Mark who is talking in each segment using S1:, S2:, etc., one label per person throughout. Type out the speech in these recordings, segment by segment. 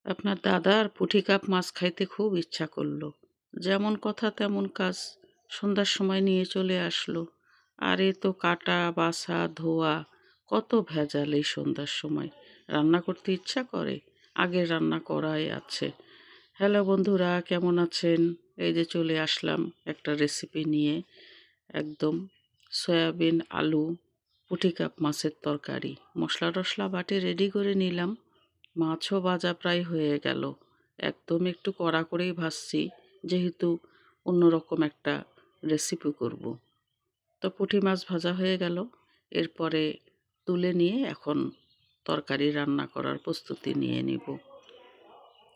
S1: আপনার দাদার পুঁটি কাপ মাছ খাইতে খুব ইচ্ছা করলো। যেমন কথা তেমন কাজ। সন্ধ্যার সময় নিয়ে চলে আসলো। আর এ তো কাটা, বাছা, ধোয়া, কত ভেজাল এই সন্ধ্যার সময়। রান্না করতে ইচ্ছা করে? আগের রান্না করাই আছে। হ্যালো বন্ধুরা, কেমন আছেন? এই যে চলে আসলাম একটা রেসিপি নিয়ে। একদম সয়াবিন, আলু, পুঁটি কাপ মাছের তরকারি। মশলা টশলা বাটি রেডি করে নিলাম। মাছও ভাজা প্রায় হয়ে গেল। একদম একটু কড়া করেই ভাজছি, যেহেতু অন্যরকম একটা রেসিপি করব। তো পুঁটি মাছ ভাজা হয়ে গেল। এরপরে তুলে নিয়ে এখন তরকারি রান্না করার প্রস্তুতি নিয়ে নিব।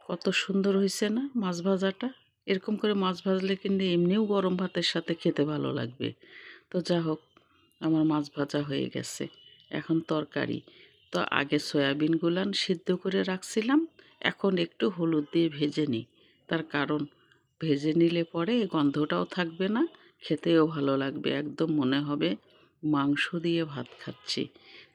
S1: কত সুন্দর হয়েছে না মাছ ভাজাটা? এরকম করে মাছ ভাজলে কিন্তু এমনিও গরম ভাতের সাথে খেতে ভালো লাগবে। তো যা হোক, আমার মাছ ভাজা হয়ে গেছে। এখন তরকারি। তো আগে সয়াবিনগুলান সিদ্ধ করে রাখছিলাম। এখন একটু হলুদ দিয়ে ভেজে নিই। তার কারণ ভেজে নিলে পরে গন্ধটাও থাকবে না, খেতেও ভালো লাগবে। একদম মনে হবে মাংস দিয়ে ভাত খাচ্ছি।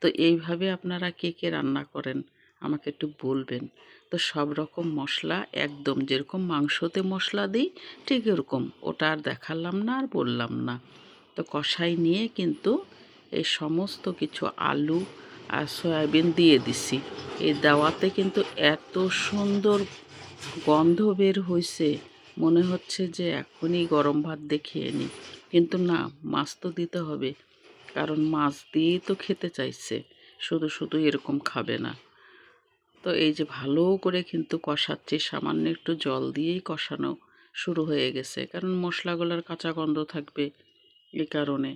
S1: তো এইভাবে আপনারা কে কে রান্না করেন আমাকে একটু বলবেন। তো সব রকম মশলা একদম যেরকম মাংসতে মশলা দিই ঠিক এরকম, ওটা আর দেখালাম না আর বললাম না। তো কষাই নিয়ে কিন্তু এই সমস্ত কিছু আলু আর সয়াবিন দিয়ে দিছি। এই দেওয়াতে কিন্তু এত সুন্দর গন্ধ বের হইছে, মনে হচ্ছে যে এখনই গরম ভাত দিয়ে খেয়ে নিই। কিন্তু না, মাছ তো দিতে হবে, কারণ মাছ দিয়েই তো খেতে চাইছে, শুধু শুধু এরকম খাবে না। তো এই যে ভালো করে কিন্তু কষাচ্ছি, সামান্য একটু জল দিয়েই কষানো শুরু হয়ে গেছে, কারণ মশলাগুলোর কাঁচা গন্ধ থাকবে এই কারণে।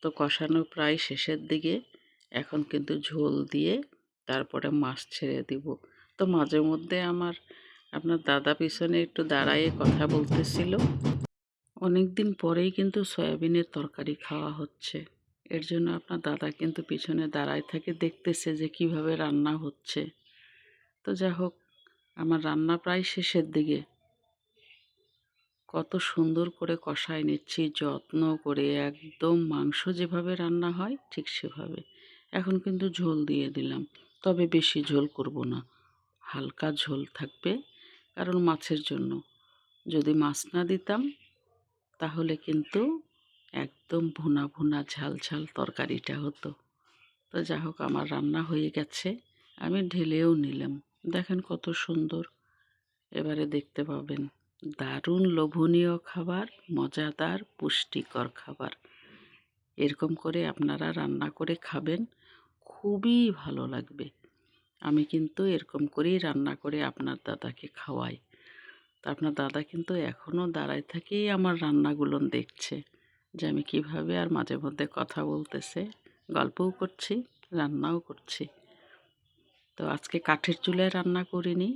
S1: তো কষানো প্রায় শেষের দিকে। এখন কিন্তু ঝোল দিয়ে তারপরে মাছ ছেড়ে দিব। তো মাঝে মধ্যে আপনার দাদা পিছনে একটু দাঁড়ায়ে কথা বলতেছিল। অনেক দিন পরেই কিন্তু সয়াবিনের তরকারি খাওয়া হচ্ছে। এর জন্য আপনার দাদা কিন্তু পিছনে দাঁড়ায় থাকে, দেখতেছে যে কিভাবে রান্না হচ্ছে। তো যা হোক, আমার রান্না প্রায় শেষের দিকে। কত সুন্দর করে কষায় নিচ্ছি যত্ন করে, একদম মাংস যেভাবে রান্না হয় ঠিক সেভাবে। এখন কিন্তু ঝোল দিয়ে দিলাম, তবে বেশি ঝোল করব না, হালকা ঝোল থাকবে, কারণ মাছের জন্য। যদি মাছ না দিতাম তাহলে কিন্তু একদম ভুনা ভুনা ঝাল ঝাল তরকারিটা হতো। তো যা হোক, আমার রান্না হয়ে গেছে, আমি ঢেলেও নিলাম। দেখেন কত সুন্দর। এবারে দেখতে পাবেন দারুণ লোভনীয় খাবার, মজাদার পুষ্টিকর খাবার। এরকম করে আপনারা রান্না করে খাবেন, খুবই ভালো লাগবে। আমি কিন্তু এরকম করেই রান্না করে আপনার দাদাকে খাওয়াই। তো আপনার দাদা কিন্তু এখনও দাঁড়ায় থেকেই আমার রান্নাগুলো দেখছে, যে আমি কিভাবে, আর মাঝে মধ্যে কথা বলতেছে, গল্পও করছি, রান্নাও করছি। তো আজকে কাঠের চুলায় রান্না করিনি,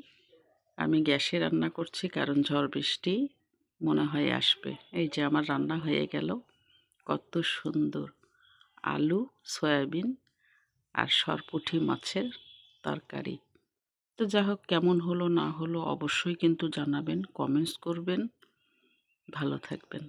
S1: আমি গ্যাসে রান্না করছি, কারণ ঝড় বৃষ্টি মনে হয় আসবে। এই যে আমার রান্না হয়ে গেল, কত সুন্দর আলু, সয়াবিন আর সরপুঁটি মাছের তরকারি। তো যা হোক, কেমন হলো না হলো অবশ্যই কিন্তু জানাবেন, কমেন্টস করবেন। ভালো থাকবেন।